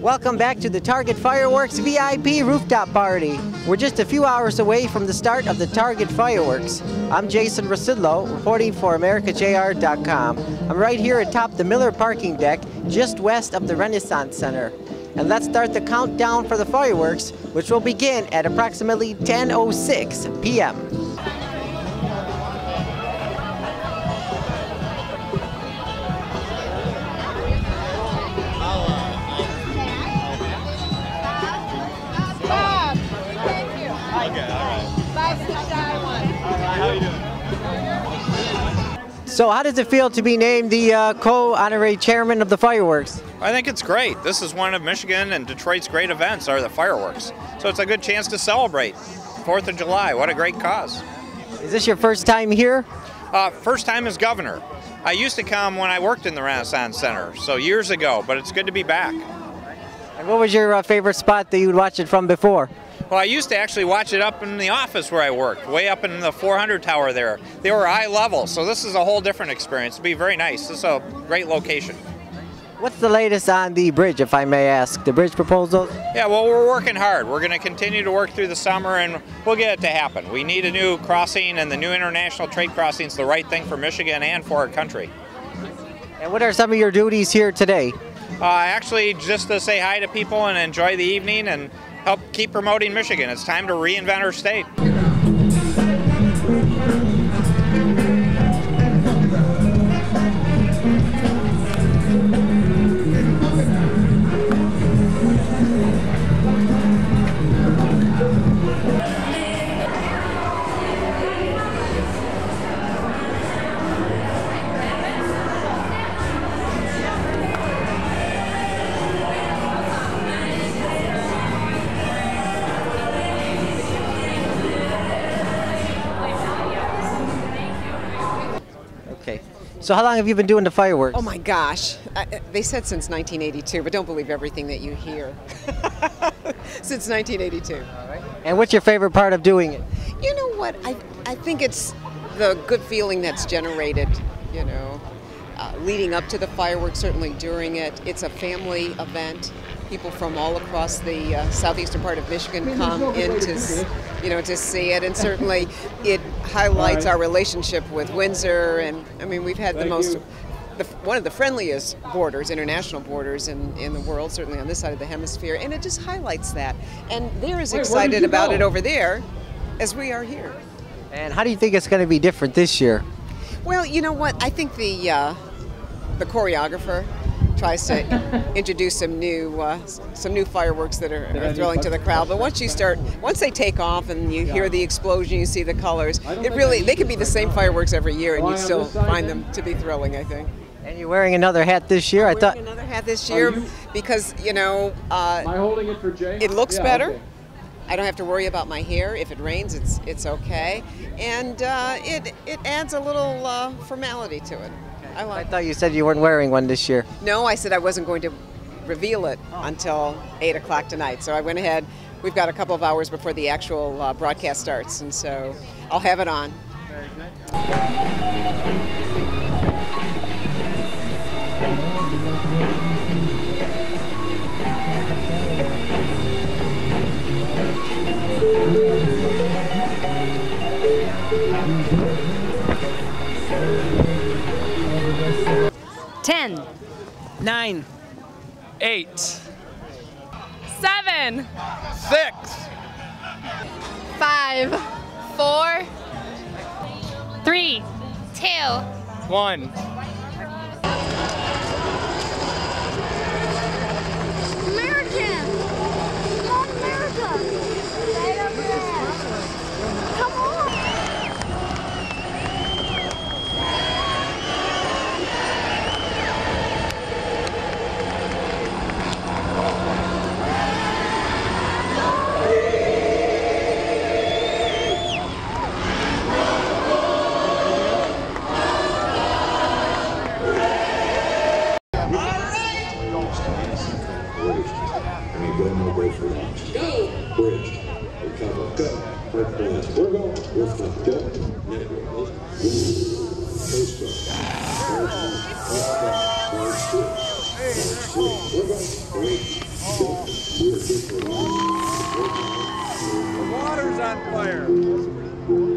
Welcome back to the Target Fireworks VIP Rooftop Party. We're just a few hours away from the start of the Target Fireworks. I'm Jason Rzucidlo, reporting for AmericaJR.com. I'm right here atop the Miller parking deck, just west of the Renaissance Center. And let's start the countdown for the fireworks, which will begin at approximately 10:06 p.m. So how does it feel to be named the Co-Honorary Chairman of the fireworks? I think it's great. This is one of Michigan and Detroit's great events, are the fireworks. So it's a good chance to celebrate 4th of July. What a great cause. Is this your first time here? First time as governor. I used to come when I worked in the Renaissance Center, so years ago, but it's good to be back. And what was your favorite spot that you would watch it from before? Well, I used to actually watch it up in the office where I worked, way up in the 400 tower there. They were eye level, so this is a whole different experience. It'll be very nice. This is a great location. What's the latest on the bridge, if I may ask? The bridge proposals? Yeah, well, we're working hard. We're going to continue to work through the summer, and we'll get it to happen. We need a new crossing, and the new international trade crossing is the right thing for Michigan and for our country. And what are some of your duties here today? Actually, just to say hi to people and enjoy the evening and help keep promoting Michigan. It's time to reinvent our state. Okay. So how long have you been doing the fireworks? Oh my gosh. They said since 1982, but don't believe everything that you hear. Since 1982. All right. And what's your favorite part of doing it? You know what? I think it's the good feeling that's generated, you know, leading up to the fireworks, certainly during it. It's a family event. People from all across the southeastern part of Michigan come in to, you know, to see it, and certainly it highlights our relationship with Windsor. And I mean, we've had one of the friendliest borders, international borders in the world, certainly on this side of the hemisphere, and it just highlights that. And they're as excited about it over there as we are here. And how do you think it's going to be different this year? Well, you know what? I think the choreographer tries to introduce some new fireworks that are thrilling to the crowd. But once they take off and you hear the explosion, you see the colors, they could be the same fireworks every year and you'd still find them to be thrilling, I think. And you're wearing another hat this year? I'm wearing another hat this year because, you know, it looks better. Okay. I don't have to worry about my hair. If it rains, it's okay. And it adds a little formality to it. I thought you said you weren't wearing one this year. No, I said I wasn't going to reveal it until 8 o'clock tonight. So I went ahead. We've got a couple of hours before the actual broadcast starts, and so I'll have it on. Very good. Ten. 9. 8. 7. 6. 5. 4. 3. 2. 1. American! Come on, America! Right over there! Come on! Bridge. Recover. Go. Red flags. We're going. Rooftop. Go. Network. Coast Guard. We're going. 3. The water's on fire.